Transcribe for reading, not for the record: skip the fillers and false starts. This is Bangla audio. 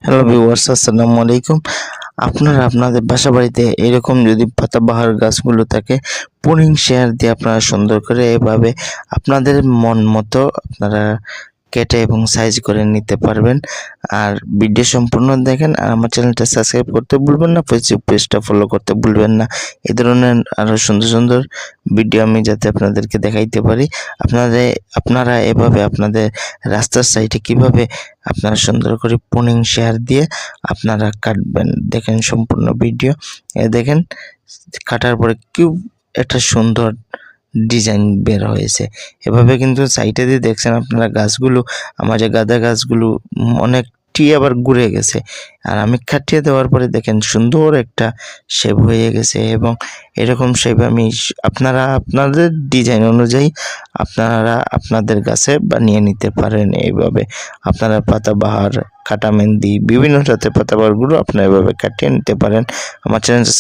হ্যালো ভিউয়ার্স, আসসালামু আলাইকুম। আপনারা আপনাদের বাসাবাড়িতে এরকম যদি পাতাবাহার গাছগুলো থাকে, পুনিং শেয়ার দিয়ে আপনারা সুন্দর করে এভাবে আপনাদের মন মতো আপনারা কেটে এবং সাইজ করে নিতে পারবেন। আর ভিডিও সম্পূর্ণ দেখেন, আর আমার চ্যানেলটা সাবস্ক্রাইব করতে ভুলবেন না, ফেসবুক পেজটা ফলো করতে ভুলবেন না। এই ধরনের আরও সুন্দর সুন্দর ভিডিও আমি যাতে আপনাদেরকে দেখাইতে পারি। আপনারা এভাবে আপনাদের রাস্তার সাইডে কিভাবে আপনারা সুন্দর করে পুনিং শেয়ার দিয়ে আপনারা কাটবেন, দেখেন সম্পূর্ণ ভিডিও। দেখেন কাটার পরে কিউব একটা সুন্দর ডিজাইন বের হয়েছে। এভাবে কিন্তু সাইডে দিয়ে দেখছেন আপনারা গাছগুলো, আমার যে গাঁদা গাছগুলো অনেকটি আবার ঘুরে গেছে, আর আমি কাটিয়ে দেওয়ার পরে দেখেন সুন্দর একটা শেপ হয়ে গেছে। এবং এরকম শেপ আমি আপনারা আপনাদের ডিজাইন অনুযায়ী আপনারা আপনাদের গাছে বানিয়ে নিতে পারেন। এইভাবে আপনারা পাতাবাহার, কাটা মেহেন্দি, বিভিন্ন জাতের পাতাবাহারগুলো আপনারা এভাবে কাটিয়ে নিতে পারেন। আমার চ্যানেলটা